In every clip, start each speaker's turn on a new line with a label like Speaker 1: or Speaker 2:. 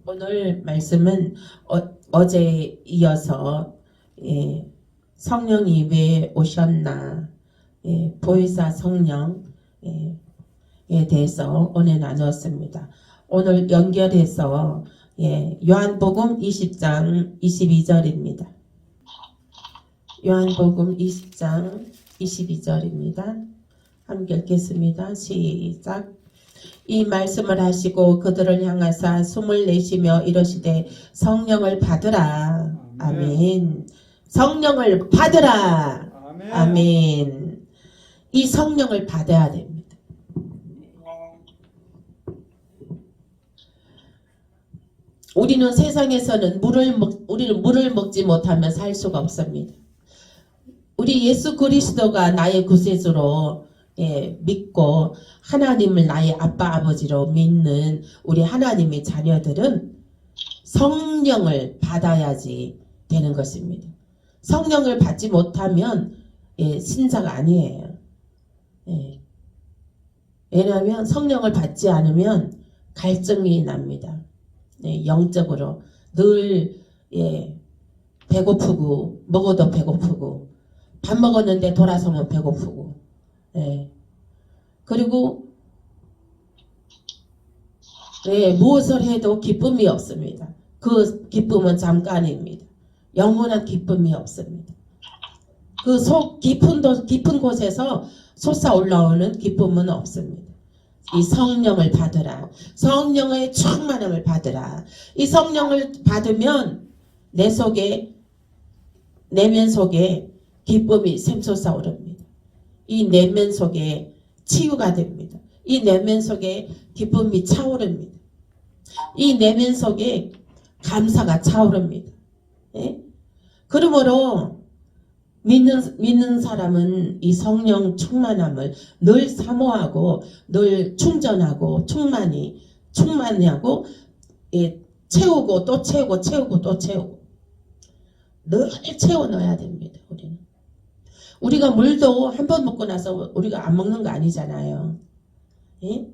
Speaker 1: 오늘 말씀은 어제 이어서 성령이 왜 오셨나, 보혜사 성령에 대해서 오늘 나누었습니다. 오늘 연결해서 요한복음 20장 22절입니다. 요한복음 20장 22절입니다. 함께 읽겠습니다. 시작. 이 말씀을 하시고 그들을 향하사 숨을 내쉬며 이러시되 성령을 받으라. 아멘. 성령을 받으라.
Speaker 2: 아멘.
Speaker 1: 아멘. 이 성령을 받아야 됩니다. 우리는 세상에서는 우리는 물을 먹지 못하면 살 수가 없습니다. 우리 예수 그리스도가 나의 구세주로 믿고 하나님을 나의 아빠 아버지로 믿는 우리 하나님의 자녀들은 성령을 받아야지 되는 것입니다. 성령을 받지 못하면 신자가 아니에요. 왜냐하면 성령을 받지 않으면 갈증이 납니다. 영적으로 늘 배고프고 먹어도 배고프고 밥 먹었는데 돌아서면 배고프고 그리고 무엇을 해도 기쁨이 없습니다. 그 기쁨은 잠깐입니다. 영원한 기쁨이 없습니다. 그 속 깊은 곳에서 솟아올라오는 기쁨은 없습니다. 이 성령을 받으라. 성령의 충만함을 받으라. 이 성령을 받으면 내면 속에 기쁨이 샘솟아오릅니다. 이 내면 속에 치유가 됩니다. 이 내면 속에 기쁨이 차오릅니다. 이 내면 속에 감사가 차오릅니다. 그러므로 믿는 사람은 이 성령 충만함을 늘 사모하고 늘 충전하고 충만하고 채우고 또 채우고 채우고 또 채우고 늘 채워 넣어야 됩니다. 우리가 물도 한 번 먹고 나서 우리가 안 먹는 거 아니잖아요.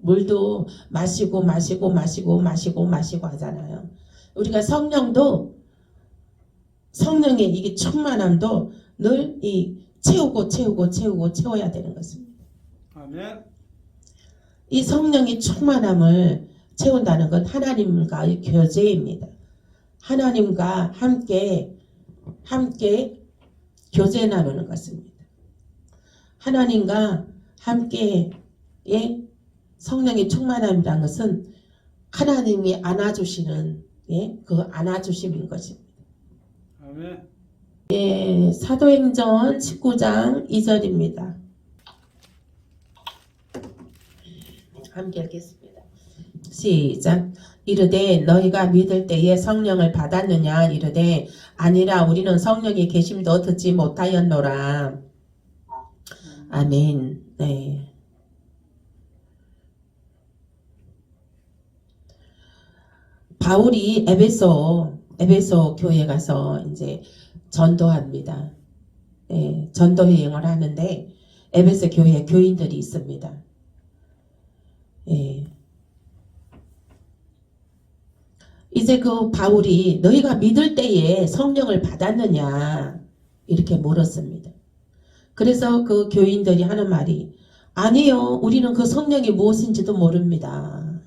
Speaker 1: 물도 마시고 하잖아요. 우리가 성령의 이게 충만함도 늘 채우고 채워야 되는 것입니다.
Speaker 2: 아멘.
Speaker 1: 이 성령의 충만함을 채운다는 건 하나님과의 교제입니다. 하나님과 함께 교제 나누는 것입니다. 하나님과 함께 성령의 충만함이라는 것은 하나님이 안아주시는 그 안아주심인 것입니다.
Speaker 2: 아멘.
Speaker 1: 사도행전 19장 2절입니다. 함께 읽겠습니다. 시작. 이르되 너희가 믿을 때에 성령을 받았느냐 이르되 아니라 우리는 성령의 계심도 듣지 못하였노라. 아멘. 바울이 에베소 교회에 가서 이제 전도합니다. 전도 여행을 하는데 에베소 교회에 교인들이 있습니다. 이제 그 바울이 너희가 믿을 때에 성령을 받았느냐 이렇게 물었습니다. 그래서 그 교인들이 하는 말이 아니요, 우리는 그 성령이 무엇인지도 모릅니다.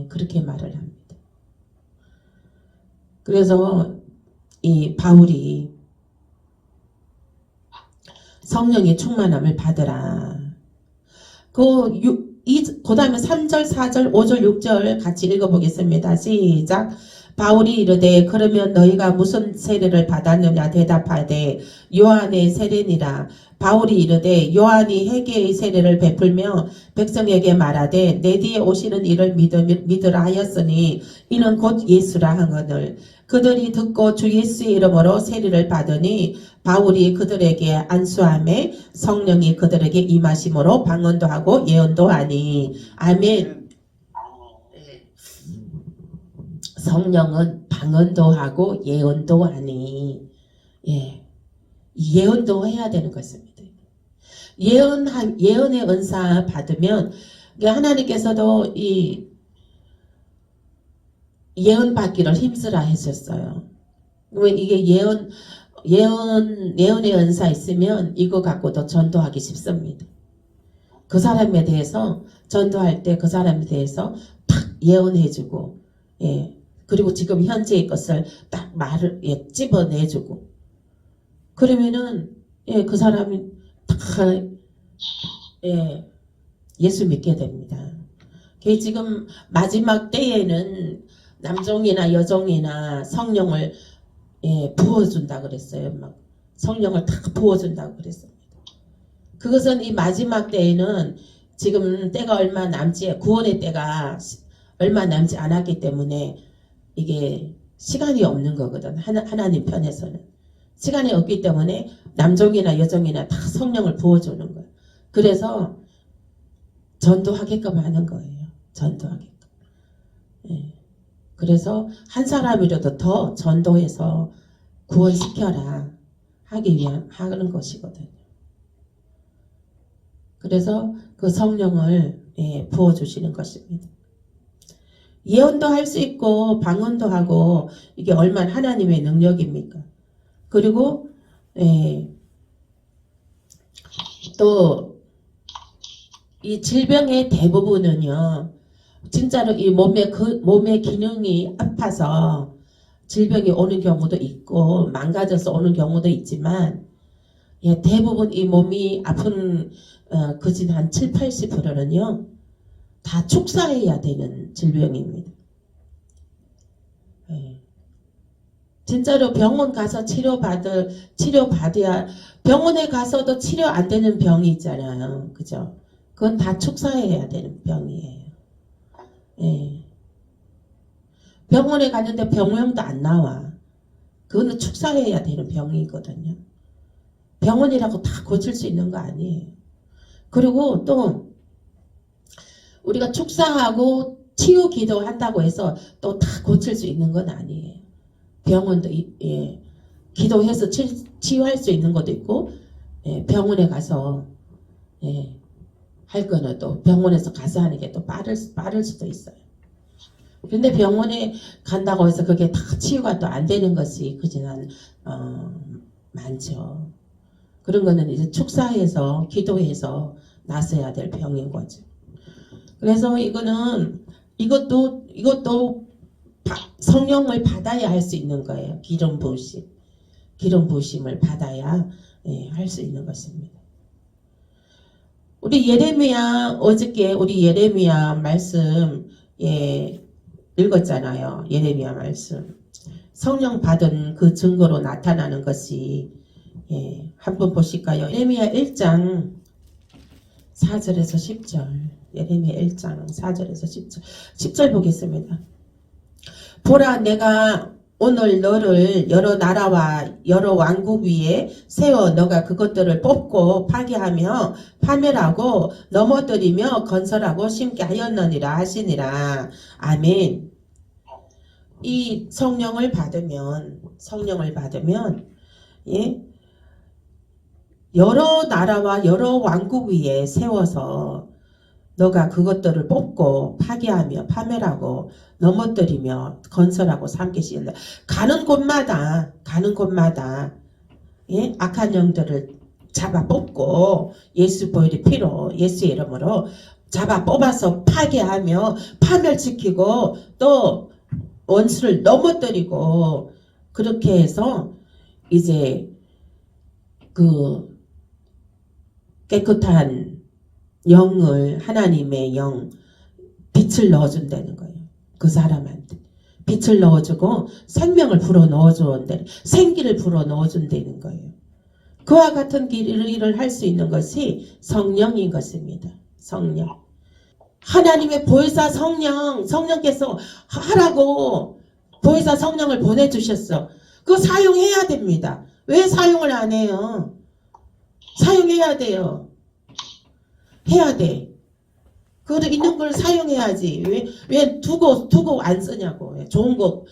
Speaker 1: 그렇게 말을 합니다. 그래서 이 바울이 성령의 충만함을 받으라. 그 다음에 3절, 4절, 5절, 6절 같이 읽어보겠습니다. 시작. 바울이 이르되 그러면 너희가 무슨 세례를 받았느냐 대답하되 요한의 세례니라. 바울이 이르되 요한이 회개의 세례를 베풀며 백성에게 말하되 내 뒤에 오시는 이를 믿으라 하였으니 이는 곧 예수라 하거늘. 그들이 듣고 주 예수의 이름으로 세례를 받으니 바울이 그들에게 안수하매 성령이 그들에게 임하심으로 방언도 하고 예언도 하니. 아멘. 성령은 방언도 하고 예언도 하니. 예언도 해야 되는 것입니다. 예언의 은사 받으면 하나님께서도 예언 받기를 힘쓰라 했었어요. 왜 이게 예언의 은사 있으면 이거 갖고도 전도하기 쉽습니다. 그 사람에 대해서 전도할 때 그 사람에 대해서 딱 예언해주고, 예. 그리고 지금 현재의 것을 딱 말을, 예, 집어내주고. 그러면은, 예, 그 사람이 딱, 예, 예수 믿게 됩니다. 그게 지금 마지막 때에는 남종이나 여종이나 성령을, 예, 부어준다 그랬어요. 막 성령을 딱 부어준다고 그랬습니다. 그것은 이 마지막 때에는 지금 때가 얼마 남지, 구원의 때가 얼마 남지 않았기 때문에 이게 시간이 없는 거거든. 하나님 편에서는. 시간이 없기 때문에 남종이나 여종이나 다 성령을 부어주는 거예요. 그래서 전도하게끔 하는 거예요. 전도하게끔. 예. 그래서 한 사람이라도 더 전도해서 구원시켜라 하기 위한 하는 것이거든요. 그래서 그 성령을, 예, 부어주시는 것입니다. 예언도 할 수 있고 방언도 하고 이게 얼마나 하나님의 능력입니까? 그리고, 예, 또 이 질병의 대부분은요, 진짜로 이 몸의 기능이 아파서 질병이 오는 경우도 있고 망가져서 오는 경우도 있지만, 예, 대부분 이 몸이 아픈 그진 한 70~80%는요 다 축사해야 되는 질병입니다. 예. 진짜로 병원 가서 치료받아야, 병원에 가서도 치료 안 되는 병이 있잖아요. 그죠? 그건 다 축사해야 되는 병이에요. 예. 병원에 갔는데 병명도 안 나와. 그거는 축사해야 되는 병이거든요. 병원이라고 다 고칠 수 있는 거 아니에요. 그리고 또 우리가 축사하고 치유 기도한다고 해서 또 다 고칠 수 있는 건 아니에요. 병원도, 예, 기도해서 치유할 수 있는 것도 있고, 예, 병원에 가서, 예, 할 거는 또 병원에서 가서 하는 게 또 빠를 수도 있어요. 근데 병원에 간다고 해서 그게 다 치유가 또 안 되는 것이 그지는 많죠. 그런 거는 이제 축사해서 기도해서 나서야 될 병인 거죠. 그래서 이것도 성령을 받아야 할 수 있는 거예요. 기름 부으심을 받아야, 예, 할 수 있는 것입니다. 어저께 우리 예레미야 말씀, 예, 읽었잖아요. 예레미야 말씀. 성령 받은 그 증거로 나타나는 것이, 예, 한번 보실까요? 예레미야 1장 4절에서 10절. 예레미야 1장 4절에서 10절. 10절 보겠습니다. 보라, 내가 오늘 너를 여러 나라와 여러 왕국 위에 세워 너가 그것들을 뽑고 파괴하며 파멸하고 넘어뜨리며 건설하고 심게 하였느니라 하시니라. 아멘. 이 성령을 받으면, 예, 여러 나라와 여러 왕국 위에 세워서 너가 그것들을 뽑고 파괴하며 파멸하고 넘어뜨리며 건설하고 삼키시는데, 가는 곳마다 예, 악한 영들을 잡아 뽑고 예수 보혈의 피로, 예수의 이름으로 잡아 뽑아서 파괴하며 파멸시키고 또 원수를 넘어뜨리고, 그렇게 해서 이제 그 깨끗한 영을, 하나님의 영, 빛을 넣어준다는 거예요. 그 사람한테 빛을 넣어주고 생명을 불어 넣어준다는, 생기를 불어 넣어준다는 거예요. 그와 같은 일을 할 수 있는 것이 성령인 것입니다. 성령. 하나님의 보혜사 성령께서 하라고 보혜사 성령을 보내주셨어. 그거 사용해야 됩니다. 왜 사용을 안 해요? 사용해야 돼요. 해야 돼. 그거 있는 걸 사용해야지. 왜 두고 안 쓰냐고. 좋은 거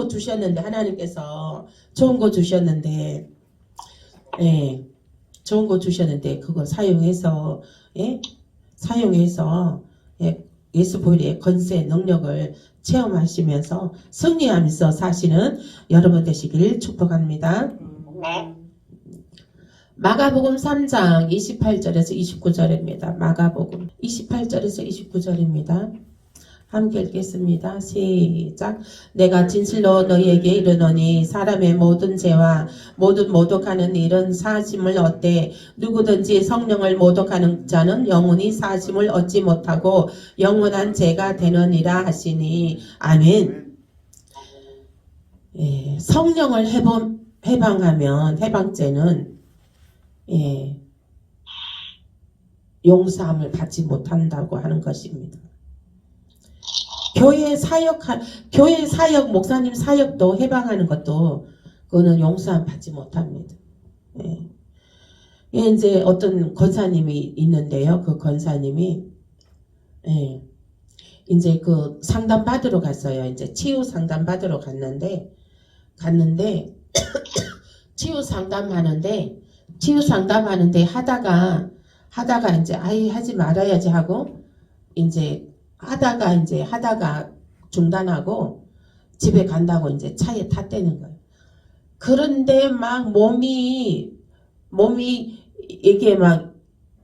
Speaker 1: 주셨는데, 하나님께서 좋은 거 주셨는데, 예, 좋은 거 주셨는데 그거 사용해서, 예, 예, 예수 보혈의 권세 능력을 체험하시면서 승리하면서 사시는 여러분 되시길 축복합니다. 마가복음 3장 28절에서 29절입니다. 마가복음 28절에서 29절입니다. 함께 읽겠습니다. 시작. 내가 진실로 너희에게 이르노니 사람의 모든 죄와 모든 모독하는 일은 사심을 얻되 누구든지 성령을 모독하는 자는 영원히 사심을 얻지 못하고 영원한 죄가 되느니라 하시니 아멘. 예, 성령을 해방하면 해방죄는 용서함을 받지 못한다고 하는 것입니다. 교회 사역, 목사님 사역도 해방하는 것도 그거는 용서함 받지 못합니다. 예. 이제 어떤 권사님이 있는데요. 그 권사님이 이제 그 상담 받으러 갔어요. 이제 치유 상담 받으러 갔는데 치유 상담하는데 하다가 이제 하지 말아야지 하고 이제 하다가 중단하고 집에 간다고 이제 차에 탔다는 거예요. 그런데 막 몸이 이게 막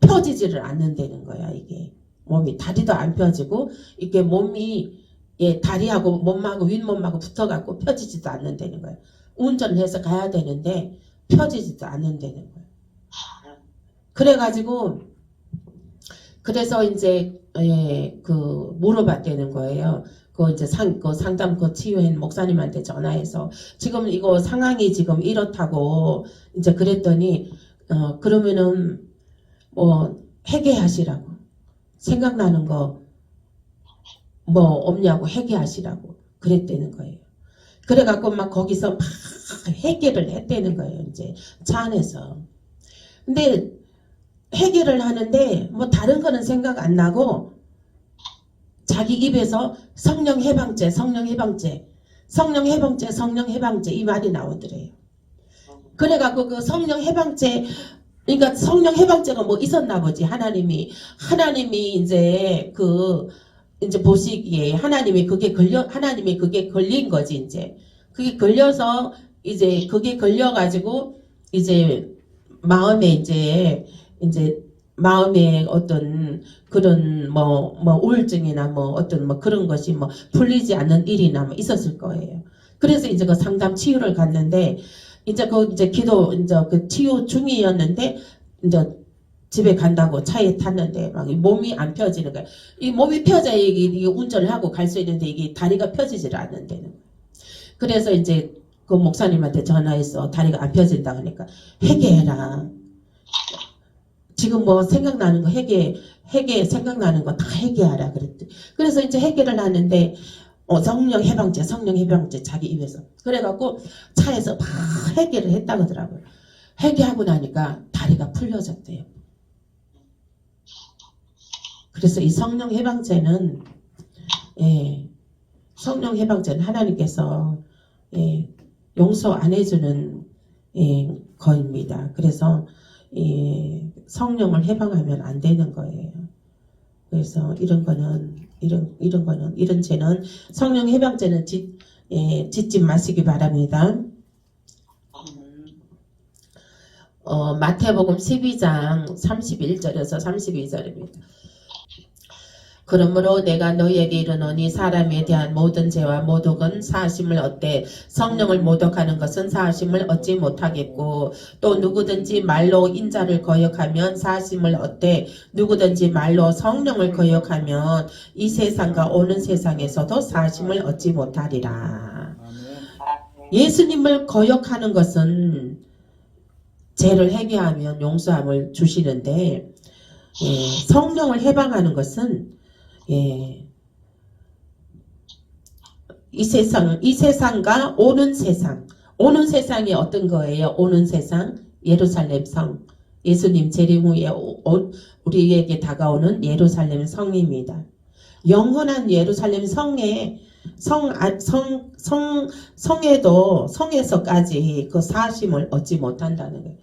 Speaker 1: 펴지지를 않는다는 거야. 이게 몸이 다리도 안 펴지고 이게 몸이 다리하고 몸하고 윗몸하고 붙어갖고 펴지지도 않는다는 거예요. 운전을 해서 가야 되는데 펴지지도 않는다는 거예요. 그래서 이제 물어봤다는 거예요. 그 이제 상담 치유인 목사님한테 전화해서 지금 이거 상황이 지금 이렇다고 이제 그랬더니 그러면은 뭐 회개하시라고 생각나는 거 뭐 없냐고 회개하시라고 그랬다는 거예요. 그래갖고 막 거기서 막 회개를 했다는 거예요. 이제 차 안에서. 근데 회개를 하는데 뭐 다른 거는 생각 안 나고 자기 입에서 성령 해방죄 이 말이 나오더래요. 그래갖고 그 성령 해방죄 그러니까 성령 해방죄가 뭐 있었나 보지. 하나님이 이제 보시기에 하나님이 그게 걸린 거지. 이제 그게 걸려서 이제 그게 걸려가지고 이제 마음에 어떤 그런 뭐 우울증이나 뭐 어떤 뭐 그런 것이 뭐 풀리지 않는 일이나 뭐 있었을 거예요. 그래서 이제 그 상담 치유를 갔는데 이제 그 치유 중이었는데 이제 집에 간다고 차에 탔는데 막 몸이 안 펴지는 거예요. 이 몸이 펴져야 이게 운전을 하고 갈 수 있는데 이게 다리가 펴지질 않는다는 거예요. 그래서 이제 그 목사님한테 전화해서 다리가 안 펴진다 그러니까 회개해라. 지금 뭐 생각나는 거 회개 생각나는 거 다 회개하라 그랬대. 그래서 이제 회개를 하는데 성령 해방죄 자기 입에서 그래갖고 차에서 막 회개를 했다고 하더라고요. 회개하고 나니까 다리가 풀려졌대요. 그래서 이 성령 해방죄는 하나님께서 용서 안 해주는 거입니다. 그래서 성령을 해방하면 안 되는 거예요. 그래서 이런 죄는 성령 해방죄는 짓지 마시기 바랍니다. 마태복음 12장 31절에서 32절입니다. 그러므로 내가 너희에게 이르노니 사람에 대한 모든 죄와 모독은 사하심을 얻되 성령을 모독하는 것은 사하심을 얻지 못하겠고 또 누구든지 말로 인자를 거역하면 사하심을 얻되 누구든지 말로 성령을 거역하면 이 세상과 오는 세상에서도 사하심을 얻지 못하리라. 예수님을 거역하는 것은 죄를 회개하면 용서함을 주시는데 성령을 해방하는 것은 이 세상과 오는 세상이 어떤 거예요? 오는 세상 예루살렘 성 예수님 재림 후에 우리에게 다가오는 예루살렘 성입니다. 영원한 예루살렘 성에서까지 그 사심을 얻지 못한다는 거예요.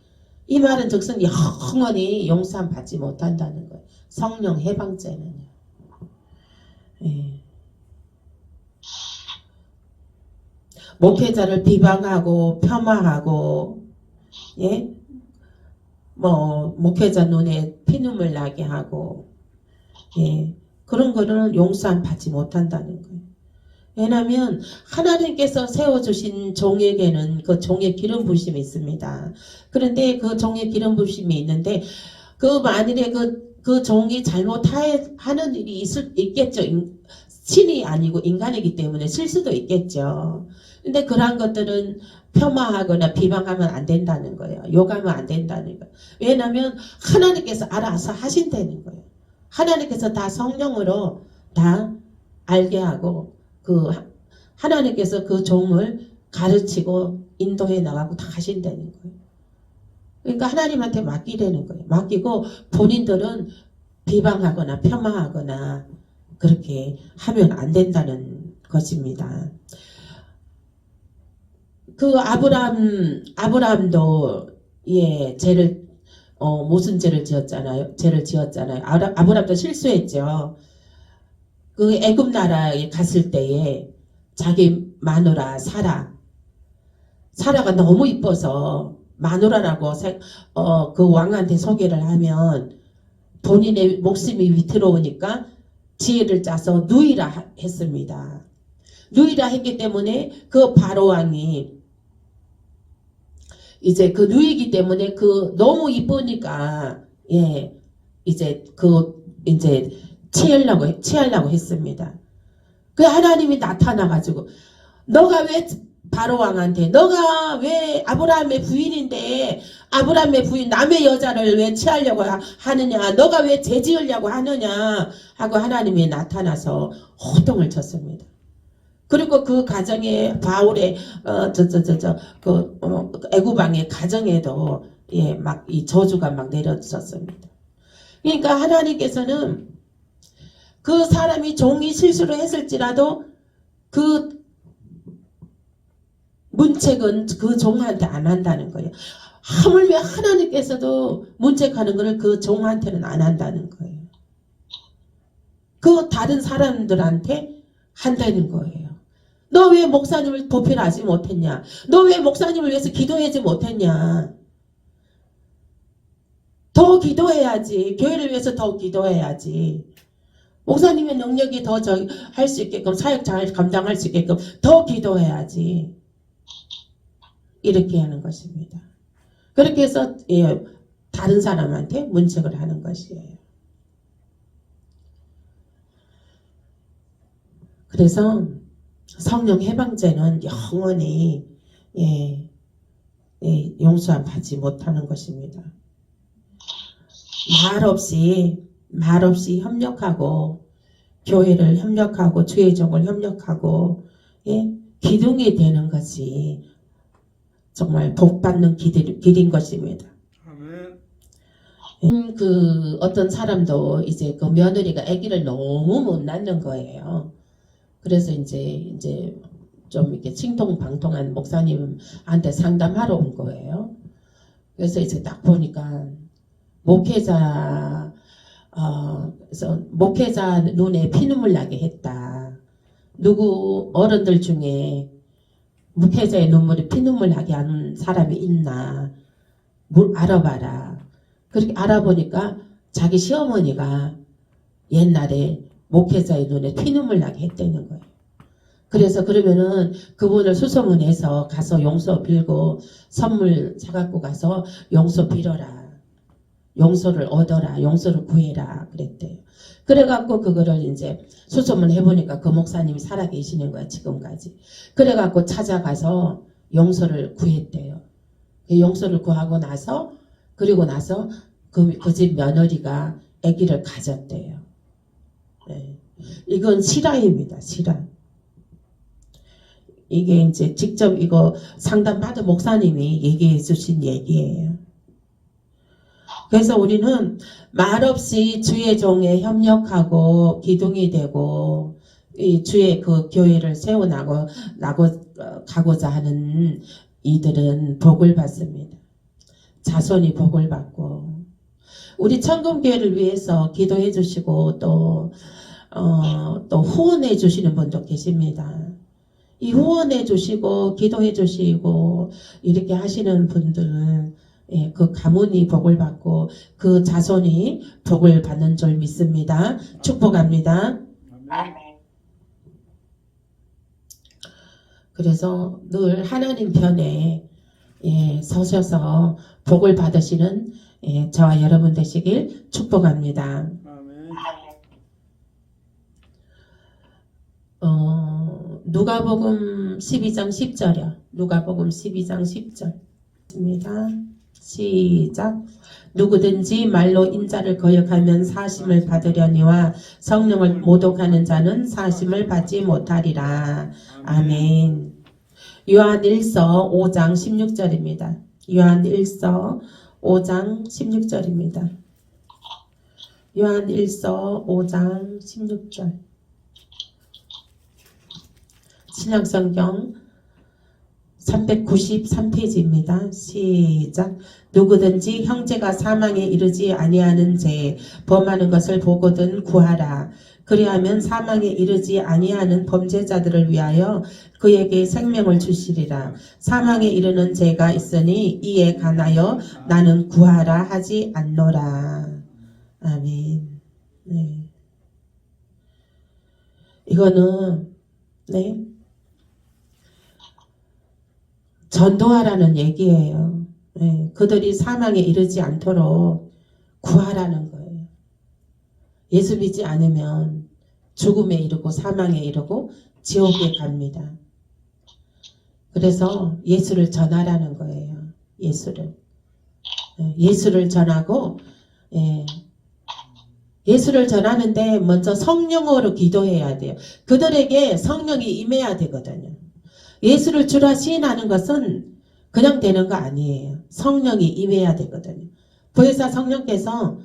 Speaker 1: 이 말은 즉슨 영원히 용서함 받지 못한다는 거예요. 성령 해방죄는요. 목회자를 비방하고 폄하하고 예? 뭐 목회자 눈에 피눈물 나게 하고 예? 그런 거는 용서 받지 못한다는 거예요. 왜냐하면 하나님께서 세워주신 종에게는 그 종의 기름 부심이 있습니다. 그런데 그 종의 기름 부심이 있는데 그 만일에 그 종이 잘못하는 일이 있겠죠. 신이 아니고 인간이기 때문에 실수도 있겠죠. 근데 그러한 것들은 폄하하거나 비방하면 안 된다는 거예요. 욕하면 안 된다는 거예요. 왜냐하면 하나님께서 알아서 하신다는 거예요. 하나님께서 다 성령으로 다 알게 하고 하나님께서 그 종을 가르치고 인도해 나가고 다 하신다는 거예요. 그러니까 하나님한테 맡기라는 거예요. 맡기고 본인들은 비방하거나 폄하하거나 그렇게 하면 안 된다는 것입니다. 그 아브라함도 예 죄를 무슨 죄를 지었잖아요. 아브라함도 실수했죠. 그 애굽 나라에 갔을 때에 자기 마누라 사라가 너무 이뻐서 마누라라고 그 왕한테 소개를 하면 본인의 목숨이 위태로우니까 지혜를 짜서 누이라 했습니다. 누이라 했기 때문에 그 바로 왕이 이제 그 누이기 때문에 너무 이쁘니까 예 이제 취하려고 했습니다. 그 하나님이 나타나가지고 너가 왜 바로 왕한테 너가 왜 아브라함의 부인인데 아브라함의 부인 남의 여자를 왜 취하려고 하느냐 너가 왜 죄지으려고 하느냐 하고 하나님이 나타나서 호통을 쳤습니다. 그리고 그 가정에 바울의 애굽 왕의 가정에도 예 막 이 저주가 막 내려졌습니다. 그러니까 하나님께서는 그 사람이 종이 실수를 했을지라도 그 문책은 그 종한테 안 한다는 거예요. 하물며 하나님께서도 문책하는 것을 그 종한테는 안 한다는 거예요. 그 다른 사람들한테 한다는 거예요. 너 왜 목사님을 보필하지 못했냐? 너 왜 목사님을 위해서 기도하지 못했냐? 더 기도해야지. 교회를 위해서 더 기도해야지. 목사님의 능력이 더 할 수 있게끔 사역 잘 감당할 수 있게끔 더 기도해야지. 이렇게 하는 것입니다. 그렇게 해서 예, 다른 사람한테 문책을 하는 것이에요. 그래서 성령 해방죄는 영원히 용서함 받지 못하는 것입니다. 말 없이 협력하고 교회를 협력하고 주의 종을 협력하고 기둥이 되는 것이 정말 복받는 길인 것입니다.
Speaker 2: 아멘.
Speaker 1: 그 어떤 사람도 이제 그 며느리가 아기를 너무 못 낳는 거예요. 그래서 이제 좀 이렇게 칭통방통한 목사님한테 상담하러 온 거예요. 그래서 이제 딱 보니까 그래서 목회자 눈에 피눈물 나게 했다. 누구 어른들 중에 목회자의 눈물이 피눈물 나게 하는 사람이 있나 알아봐라. 그렇게 알아보니까 자기 시어머니가 옛날에 목회자의 눈에 피눈물 나게 했다는 거예요. 그래서 그러면은 그분을 수소문해서 가서 용서 빌고 선물 사갖고 가서 용서 빌어라. 용서를 얻어라. 용서를 구해라. 그랬대요. 그래갖고 그거를 이제 수소문 해보니까 그 목사님이 살아계시는 거야. 지금까지. 그래갖고 찾아가서 용서를 구했대요. 그 용서를 구하고 나서 그리고 나서 그 집 며느리가 아기를 가졌대요. 네. 이건 실화입니다. 실화. 이게 이제 직접 이거 상담받은 목사님이 얘기해 주신 얘기예요. 그래서 우리는 말없이 주의 종에 협력하고 기둥이 되고 이 주의 그 교회를 가고자 하는 이들은 복을 받습니다. 자손이 복을 받고 우리 천금교회를 위해서 기도해 주시고 또 후원해 주시는 분도 계십니다. 이 후원해 주시고 기도해 주시고 이렇게 하시는 분들은 예, 그 가문이 복을 받고 그 자손이 복을 받는 줄 믿습니다. 축복합니다.
Speaker 2: 아멘.
Speaker 1: 그래서 늘 하나님 편에 예, 서셔서 복을 받으시는 예, 저와 여러분 되시길 축복합니다.
Speaker 2: 아멘.
Speaker 1: 누가복음 12장 10절이요. 누가복음 12장 10절. 입니다. 시작. 누구든지 말로 인자를 거역하면 사심을 받으려니와 성령을 모독하는 자는 사심을 받지 못하리라. 아멘. 요한일서 5장 16절입니다. 요한일서 5장 16절입니다. 요한일서 5장 16절. 신약성경 393페이지입니다. 시작. 누구든지 형제가 사망에 이르지 아니하는 죄 범하는 것을 보거든 구하라. 그리하면 사망에 이르지 아니하는 범죄자들을 위하여 그에게 생명을 주시리라. 사망에 이르는 죄가 있으니 이에 관하여 나는 구하라 하지 않노라. 아멘. 네. 이거는 네. 전도하라는 얘기예요. 네, 그들이 사망에 이르지 않도록 구하라는 거예요. 예수 믿지 않으면 죽음에 이르고 사망에 이르고 지옥에 갑니다. 그래서 예수를 전하라는 거예요. 예수를. 네, 예수를 전하고 예수를 전하는데 먼저 성령으로 기도해야 돼요. 그들에게 성령이 임해야 되거든요. 예수를 주라 시인하는 것은 그냥 되는 거 아니에요. 성령이 임해야 되거든요. 보혜사 성령께서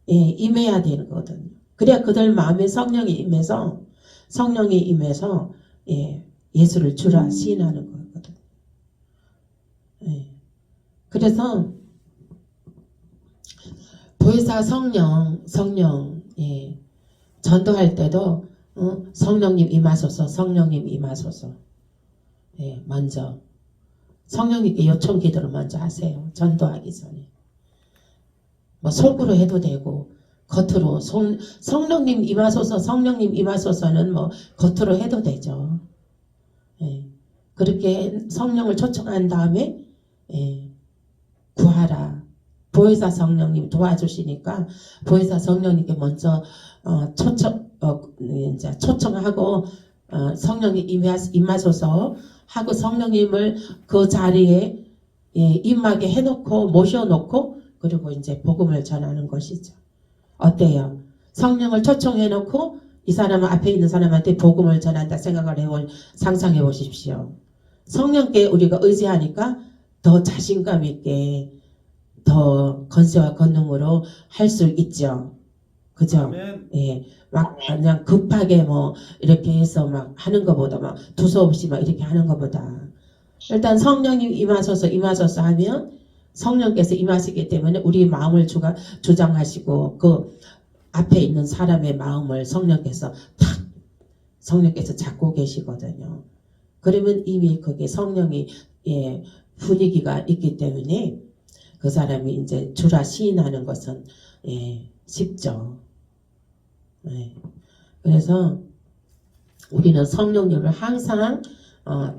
Speaker 1: 임해야 되는 거거든요. 그래야 그들 마음에 성령이 임해서 예수를 주라 시인하는 거거든요. 그래서 보혜사 성령 전도할 때도 성령님 임하소서, 성령님 임하소서. 먼저 성령님께 요청 기도를 먼저 하세요. 전도하기 전에. 뭐 속으로 해도 되고 겉으로 성령님 임하소서, 성령님 임하소서는 뭐 겉으로 해도 되죠. 그렇게 성령을 초청한 다음에 구하라. 보혜사 성령님 도와주시니까 보혜사 성령님께 먼저 초청하고 성령이 임하소서 하고 성령님을 그 자리에 임하게 해놓고 모셔놓고 그리고 이제 복음을 전하는 것이죠. 어때요? 성령을 초청해놓고 이 사람 앞에 있는 사람한테 복음을 전한다 생각을 상상해 보십시오. 성령께 우리가 의지하니까 더 자신감 있게 더 건세와 권능으로 할 수 있죠. 그죠?
Speaker 2: 아멘.
Speaker 1: 막 그냥 급하게 뭐 이렇게 해서 막 하는 것보다 막 두서없이 막 이렇게 하는 것보다 일단 성령님 임하소서 하면 성령께서 임하시기 때문에 우리 마음을 주장하시고 그 앞에 있는 사람의 마음을 성령께서 잡고 계시거든요. 그러면 이미 거기에 성령이 분위기가 있기 때문에 그 사람이 이제 주라 시인하는 것은 쉽죠. 그래서 우리는 성령님을 항상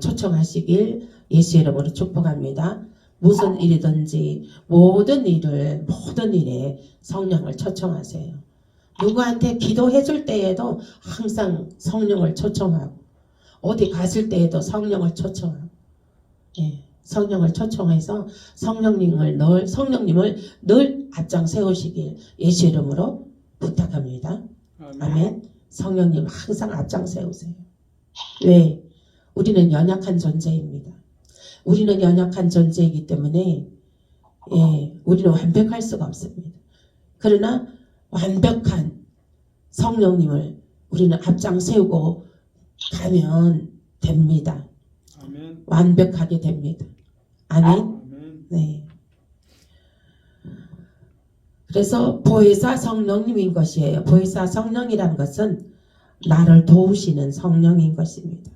Speaker 1: 초청하시길 예수 이름으로 축복합니다. 무슨 일이든지 모든 일에 성령을 초청하세요. 누구한테 기도해 줄 때에도 항상 성령을 초청하고 어디 갔을 때에도 성령을 초청하고 성령을 초청해서 성령님을 늘 앞장 세우시길 예수 이름으로 부탁합니다. 아멘. 성령님 항상 앞장 세우세요. 왜? 우리는 연약한 존재입니다. 우리는 연약한 존재이기 때문에 우리는 완벽할 수가 없습니다. 그러나 완벽한 성령님을 우리는 앞장 세우고 가면 됩니다.
Speaker 2: 아멘.
Speaker 1: 완벽하게 됩니다. 아멘.
Speaker 2: 아멘.
Speaker 1: 네. 그래서 보혜사 성령님인 것이에요. 보혜사 성령이란 것은 나를 도우시는 성령인 것입니다.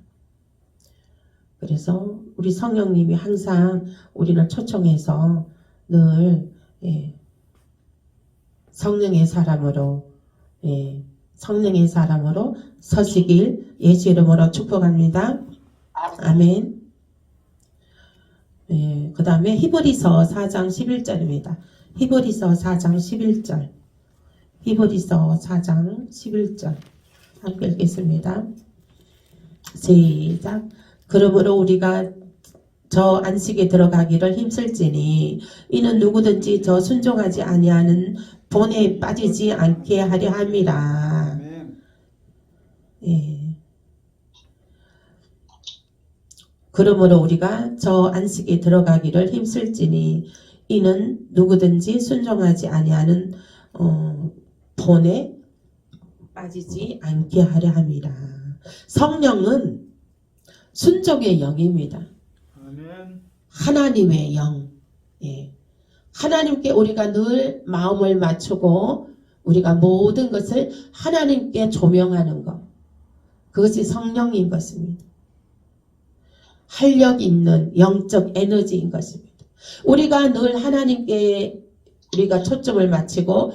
Speaker 1: 그래서 우리 성령님이 항상 우리를 초청해서 늘 성령의 사람으로 성령의 사람으로 서시길 예수 이름으로 축복합니다. 아멘. 그 다음에 히브리서 4장 11절입니다. 히브리서 4장 11절. 히브리서 4장 11절. 함께 읽겠습니다. 시작. 그러므로 우리가 저 안식에 들어가기를 힘쓸지니 이는 누구든지 저 순종하지 아니하는 본에 빠지지 않게 하려 함이라.
Speaker 2: 아멘.
Speaker 1: 그러므로 우리가 저 안식에 들어가기를 힘쓸지니 이는 누구든지 순종하지 아니하는 본에 빠지지 않게 하려 함이라. 성령은 순종의 영입니다.
Speaker 2: 아멘.
Speaker 1: 하나님의 영. 하나님께 우리가 늘 마음을 맞추고 우리가 모든 것을 하나님께 조명하는 것. 그것이 성령인 것입니다. 활력 있는 영적 에너지인 것입니다. 우리가 늘 하나님께 우리가 초점을 맞추고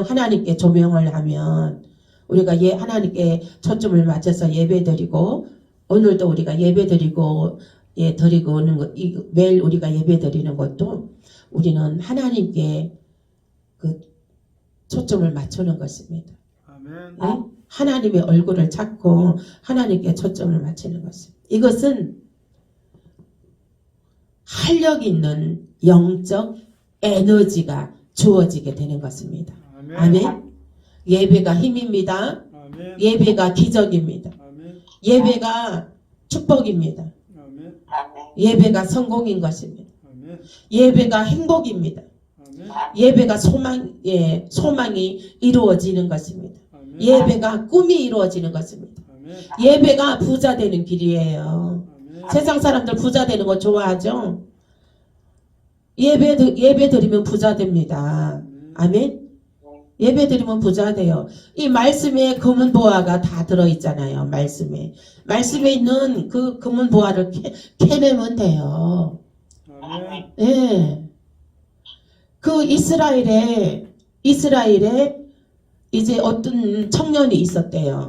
Speaker 1: 하나님께 조명을 하면 우리가 하나님께 초점을 맞춰서 예배드리고 오늘도 우리가 예배드리고 드리고 오는 것, 매일 우리가 예배드리는 것도 우리는 하나님께 그 초점을 맞추는 것입니다.
Speaker 2: 아멘.
Speaker 1: 하나님의 얼굴을 찾고 하나님께 초점을 맞추는 것입니다. 이것은 활력 있는 영적 에너지가 주어지게 되는 것입니다.
Speaker 2: 아멘.
Speaker 1: 아멘. 예배가 힘입니다.
Speaker 2: 아멘.
Speaker 1: 예배가 기적입니다.
Speaker 2: 아멘.
Speaker 1: 예배가 축복입니다.
Speaker 2: 아멘.
Speaker 1: 예배가 성공인 것입니다.
Speaker 2: 아멘.
Speaker 1: 예배가 행복입니다.
Speaker 2: 아멘.
Speaker 1: 예배가 소망이 이루어지는 것입니다.
Speaker 2: 아멘.
Speaker 1: 예배가 꿈이 이루어지는 것입니다.
Speaker 2: 아멘.
Speaker 1: 예배가 부자 되는 길이에요.
Speaker 2: 아멘.
Speaker 1: 세상 사람들 부자 되는 거 좋아하죠? 예배 드리면 부자 됩니다. 아멘. 예배 드리면 부자 돼요. 이 말씀에 금은 보화가 다 들어있잖아요. 말씀에 있는 그 금은 보화를 캐내면 돼요.
Speaker 2: 아멘.
Speaker 1: 예. 그 이스라엘에 이제 어떤 청년이 있었대요.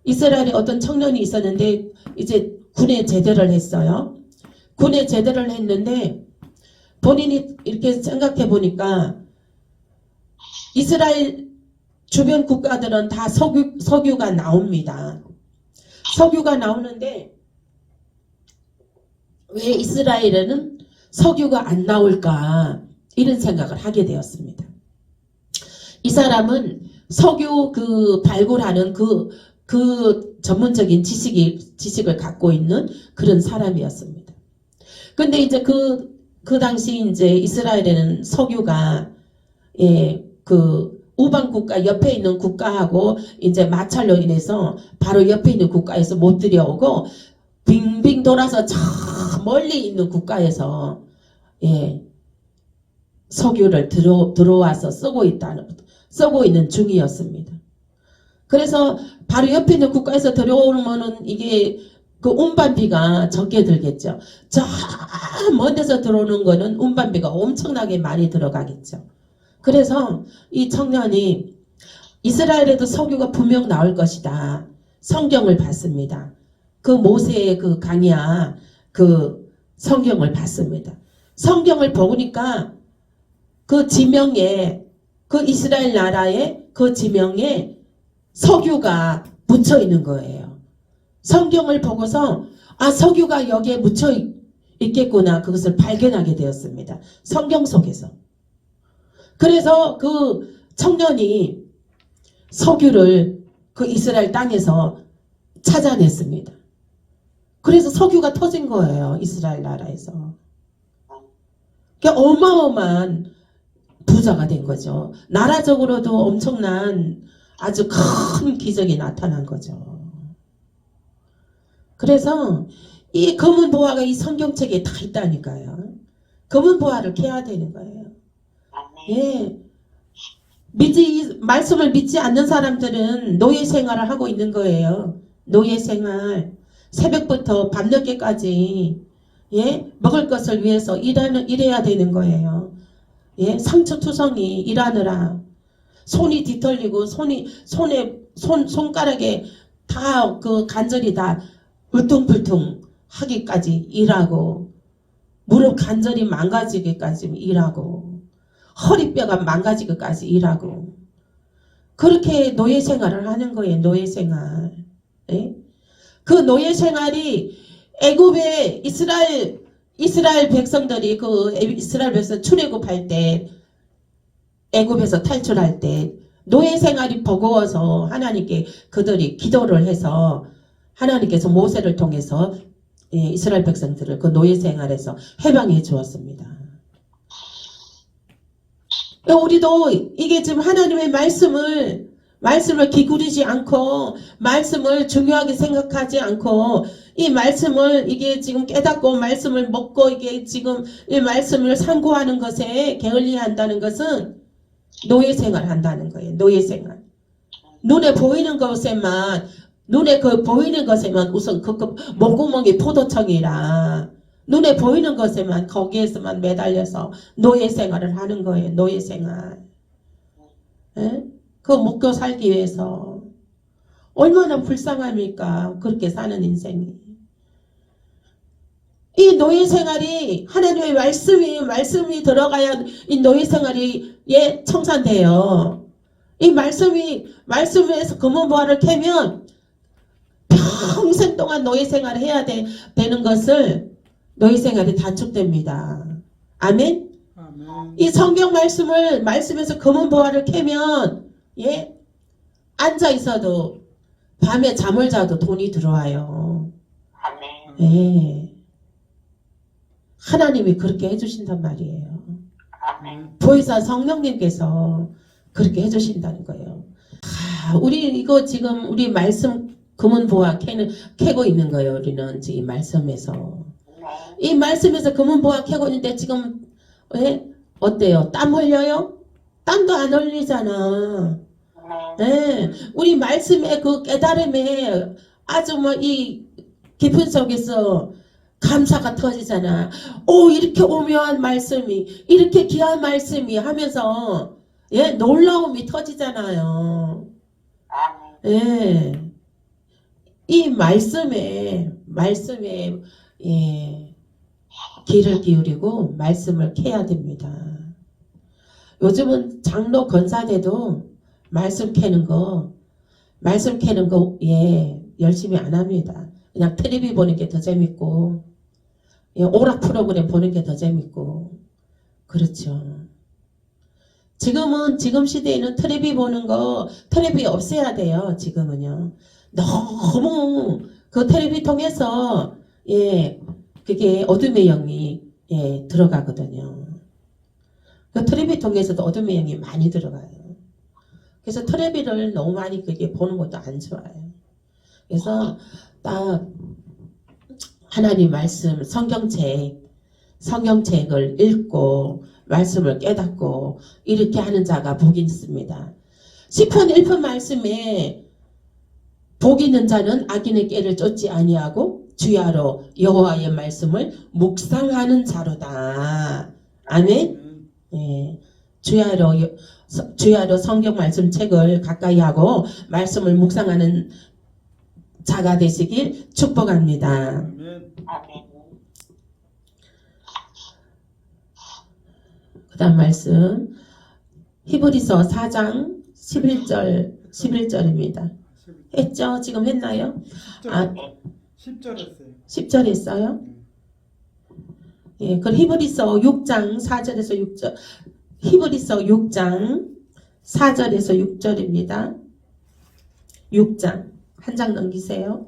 Speaker 1: 이스라엘에 어떤 청년이 있었는데 이제 군에 제대를 했어요. 군에 제대를 했는데 본인이 이렇게 생각해 보니까 이스라엘 주변 국가들은 다 석유가 나옵니다. 석유가 나오는데 왜 이스라엘에는 석유가 안 나올까 이런 생각을 하게 되었습니다. 이 사람은 석유 발굴하는 그 전문적인 지식을 갖고 있는 그런 사람이었습니다. 근데 이제 그 당시 이제 이스라엘에는 석유가 그 우방 국가 옆에 있는 국가하고 이제 마찰로 인해서 바로 옆에 있는 국가에서 못 들여오고 빙빙 돌아서 저 멀리 있는 국가에서 석유를 들어와서 쓰고 있는 중이었습니다. 그래서 바로 옆에 있는 국가에서 들어오면은 이게 그 운반비가 적게 들겠죠. 저 먼 데서 들어오는 거는 운반비가 엄청나게 많이 들어가겠죠. 그래서 이 청년이 이스라엘에도 석유가 분명 나올 것이다. 성경을 봤습니다. 그 모세의 그 강야 그 성경을 봤습니다. 성경을 보니까 그 지명에 그 이스라엘 나라의 그 지명에 석유가 묻혀 있는 거예요. 성경을 보고서 석유가 여기에 묻혀 있겠구나 그것을 발견하게 되었습니다. 성경 속에서. 그래서 그 청년이 석유를 그 이스라엘 땅에서 찾아냈습니다. 그래서 석유가 터진 거예요. 이스라엘 나라에서. 그러니까 어마어마한 부자가 된 거죠. 나라적으로도 엄청난 아주 큰 기적이 나타난 거죠. 그래서 이 검은 보화가 이 성경책에 다 있다니까요. 검은 보화를 캐야 되는 거예요. 말씀을 믿지 않는 사람들은 노예 생활을 하고 있는 거예요. 노예 생활. 새벽부터 밤늦게까지 예? 먹을 것을 위해서 일해야 되는 거예요. 예? 상처투성이 일하느라 손이 뒤틀리고 손가락에 다 그 관절이 다 울퉁불퉁 하기까지 일하고 무릎 관절이 망가지기까지 일하고 허리뼈가 망가지기까지 일하고 그렇게 노예 생활을 하는 거예요. 노예 생활. 예? 그 노예 생활이 애굽의 이스라엘 백성들이 그 이스라엘 백성 출애굽할 때 애굽에서 탈출할 때 노예 생활이 버거워서 하나님께 그들이 기도를 해서 하나님께서 모세를 통해서 예, 이스라엘 백성들을 그 노예 생활에서 해방해 주었습니다. 우리도 이게 지금 하나님의 말씀을 기울이지 않고 말씀을 중요하게 생각하지 않고 이 말씀을 이게 지금 깨닫고 말씀을 먹고 이게 지금 이 말씀을 상고하는 것에 게을리해야 한다는 것은 노예 생활 한다는 거예요. 노예 생활. 눈에 보이는 것에만 우선 그 목구멍이 포도청이라 눈에 보이는 것에만 거기에서만 매달려서 노예 생활을 하는 거예요. 노예 생활. 에? 그 먹고 살기 위해서 얼마나 불쌍합니까? 그렇게 사는 인생이. 이 노예 생활이 하나님의 말씀이 들어가야 이 노예 생활이 예 청산돼요. 이 말씀에서 금은보화를 캐면 평생 동안 노예 생활을 해야 되는 것을 노예 생활이 단축됩니다. 아멘?
Speaker 2: 아멘.
Speaker 1: 이 성경 말씀에서 금은보화를 캐면 예 앉아 있어도 밤에 잠을 자도 돈이 들어와요. 예. 하나님이 그렇게 해주신단 말이에요. 보혜사 성령님께서 그렇게 해주신다는 거예요. 우리 이거 지금 우리 말씀 금은보화 캐고 있는 거예요. 우리는 지금 이 말씀에서 금은보화 캐고 있는데 지금 예? 어때요? 땀 흘려요? 땀도 안 흘리잖아. 예. 우리 말씀의 그 깨달음에 아주 뭐 이 깊은 속에서 감사가 터지잖아. 오, 이렇게 오묘한 말씀이, 이렇게 귀한 말씀이 하면서, 예, 놀라움이 터지잖아요. 예. 이 말씀에, 예, 귀를 기울이고 말씀을 캐야 됩니다. 요즘은 장로 권사대도 말씀 캐는 거, 예, 열심히 안 합니다. 그냥 텔레비 보는 게 더 재밌고, 예, 오락 프로그램 보는 게 더 재밌고, 그렇죠. 지금 시대에는 텔레비 없애야 돼요, 지금은요. 너무, 그 텔레비 통해서, 예, 그게 어둠의 영이, 예, 들어가거든요. 그 텔레비 통해서도 어둠의 영이 많이 들어가요. 그래서 텔레비를 너무 많이 그게 보는 것도 안 좋아요. 그래서 딱 하나님 말씀 성경책을 읽고 말씀을 깨닫고 이렇게 하는 자가 복이 있습니다. 시편 1편 말씀에 복 있는 자는 악인의 꾀를 쫓지 아니하고 주야로 여호와의 말씀을 묵상하는 자로다. 아멘. 예. 주야로 성경 말씀 책을 가까이 하고 말씀을 묵상하는 자가 되시길 축복합니다.
Speaker 2: 아멘.
Speaker 1: 그 다음 말씀 히브리서 4장 11절입니다. 했죠? 지금 했나요?
Speaker 2: 10절 했어요.
Speaker 1: 10절 했어요? 예, 그럼 히브리서 6장 4절에서 6절 히브리서 6장 4절에서 6절입니다. 6장 한 장 넘기세요.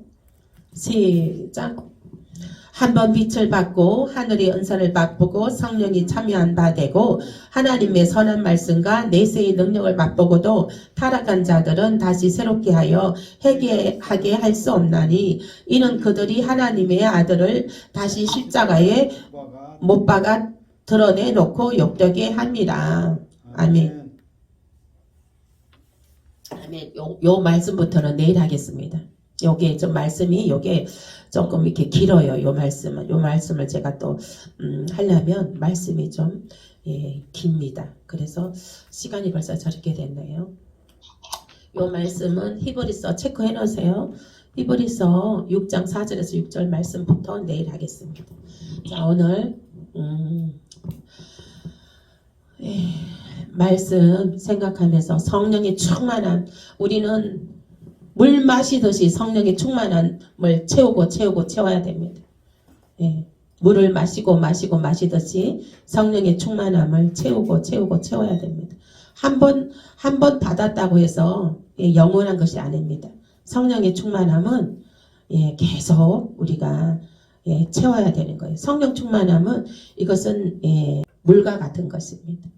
Speaker 1: 시작. 한번 빛을 받고 하늘의 은사를 맛보고 성령이 참여한 바 되고 하나님의 선한 말씀과 내세의 능력을 맛보고도 타락한 자들은 다시 새롭게 하여 회개하게 할 수 없나니 이는 그들이 하나님의 아들을 다시 십자가에 못 박아 드러내놓고 욕되게 합니다. 아멘. 아멘. 요 말씀부터는 내일 하겠습니다. 요게 좀 말씀이 요게 조금 이렇게 길어요. 요 말씀을 제가 또 하려면 말씀이 좀 깁니다. 그래서 시간이 벌써 저렇게 됐네요. 요 말씀은 히브리서 체크해 놓으세요. 히브리서 6장 4절에서 6절 말씀부터 내일 하겠습니다. 자, 오늘 말씀 생각하면서 성령의 충만함, 우리는 물 마시듯이 성령의 충만함을 채워야 됩니다. 물을 마시듯이 성령의 충만함을 채워야 됩니다. 한 번 받았다고 해서 영원한 것이 아닙니다. 성령의 충만함은 계속 우리가 채워야 되는 거예요. 성령 충만함은 이것은 물과 같은 것입니다.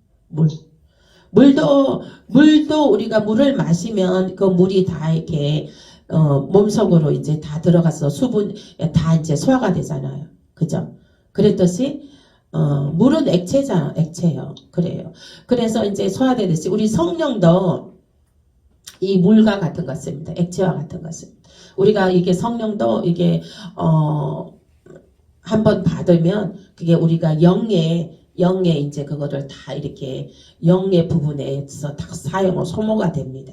Speaker 1: 물도 우리가 물을 마시면 그 물이 다 이렇게 몸속으로 이제 다 들어가서 수분 다 이제 소화가 되잖아요. 그죠? 그랬듯이 물은 액체예요. 그래요. 그래서 이제 소화되듯이 우리 성령도 이 물과 같은 것입니다. 액체와 같은 것입니다. 우리가 이게 성령도 이게 한번 받으면 그게 우리가 영의 이제 그거를 다 이렇게 영의 부분에서 다 소모가 됩니다.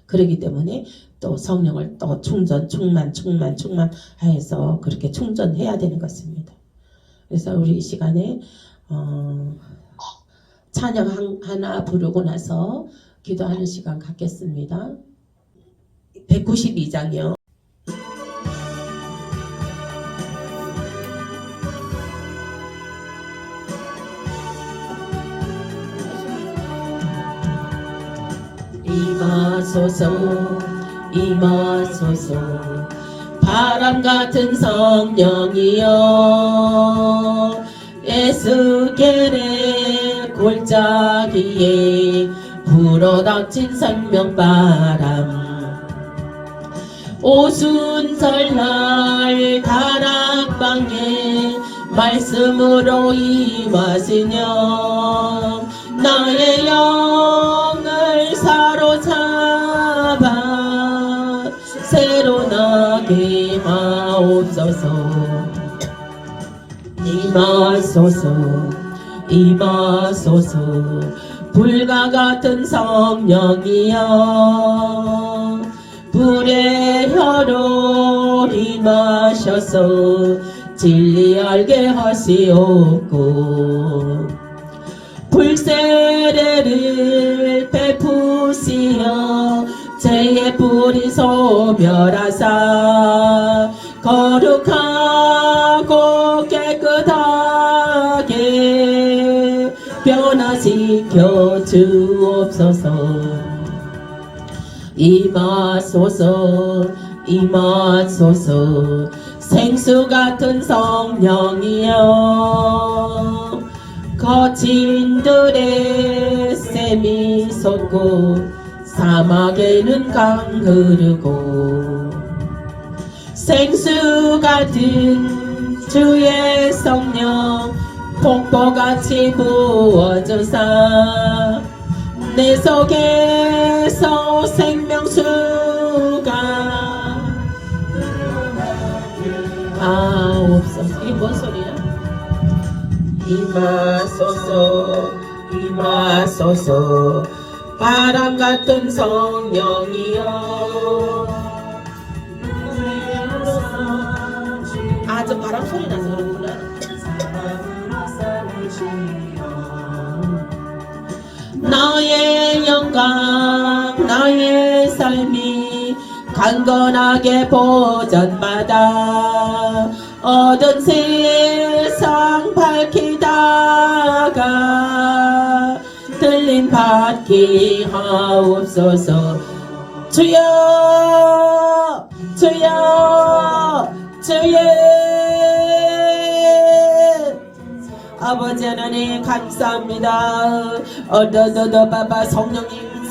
Speaker 1: 그렇기 때문에 또 성령을 또 충만해서 그렇게 충전해야 되는 것입니다. 그래서 우리 이 시간에 찬양 하나 부르고 나서 기도하는 시간 갖겠습니다. 192장이요. 임하소서 바람 같은 성령이여 에스겔의 골짜기에 불어닥친 생명바람 오순절날 다락방에 말씀으로 임하시며 나의 영을 사로잡아 새로 나게 하옵소서. 임하소서 불과 같은 성령이여 불의 혀로 임하셔서 진리 알게 하시옵고 불세례를 베푸시어 죄의 뿌리 소멸하사 거룩하고 깨끗하게 변화시켜 주옵소서. 임하소서 생수 같은 성령이여 거친들의 샘이 솟고 사막에는 강 흐르고 생수 같은 주의 성령 폭포같이 부어주사 내 속에서 생명수가 없어서 이게 뭔 소리야? 임하소서 바람 같은 성령이여 저 바람 소리 나서 그렇구나. 나의 영광 나의 삶이 강건하게 보전받아 얻은 세상 밝히다가 들림 받기 하옵소서. 주여 아버지 하나님 감사합니다. 바바 성령님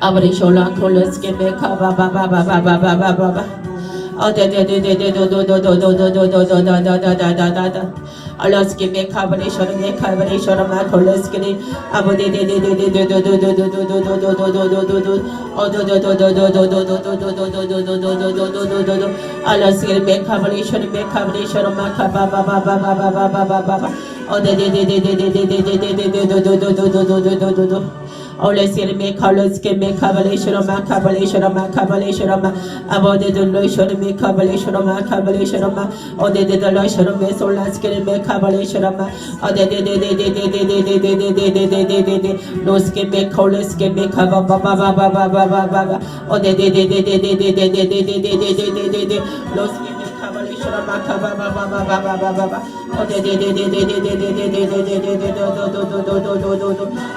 Speaker 1: 아버지 숄라 콜러스게 메카 바바바바바바바바바바 어데데데데데도도도도도도도도도도도도도도도도 알라스게 메카바레셔르 메카바레셔르 마콜러스게 아버데데데데데도도도도도도도도도도도도 어도도도도도도도도도도도도도도도도 알라스게 메카바레셔르 메카바레셔르 마카바바바바바바바바바바 어데데데데데데데데데도도도도도도도도도 Olesir me kaloske me kabaleshorama kabaleshorama kabaleshorama abode de loishorama kabaleshorama kabaleshorama ode de loishorama solaske me kabaleshorama ode de loske me kaloske me kababababababababa ode de loske me kabaleshorama kabababababababa ode de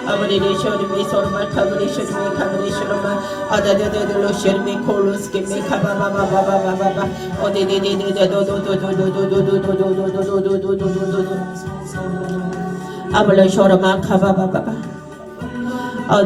Speaker 1: Abrelation me sorma combination me combination ma adada lotion me colos ke me kaba baba baba baba o de Abrelation ma kaba baba Oh,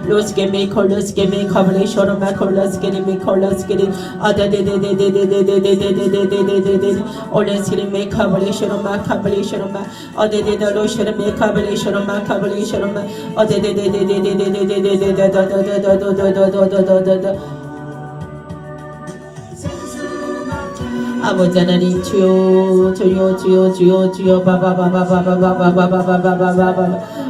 Speaker 1: Los que me colos que me coble shoro ma colos que me colos que ada de oles que me coble shoro ma ada de lo shoro me coble shoro ma ada de 아버지 하나님 주여 주여 주여 주여 주여 바바바바바바바바바바바바바바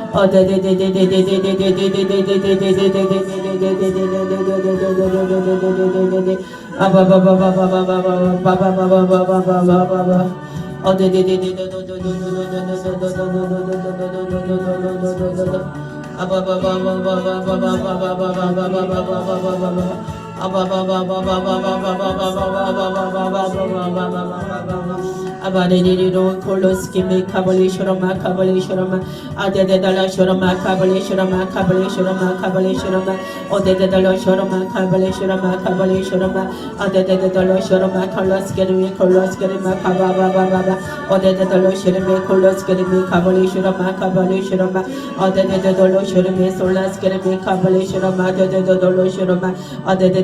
Speaker 1: Abaririron kolos que me cabale shorama cabale shorama adede dala shorama cabale shorama cabale shorama cabale shorama odede dala shorama cabale shorama cabale shorama adede dala shorama kolos que me cababa baba odede dala shorama kolos que me cabale shorama odede dala shorama solas que me cabale shorama adede dala shorama adede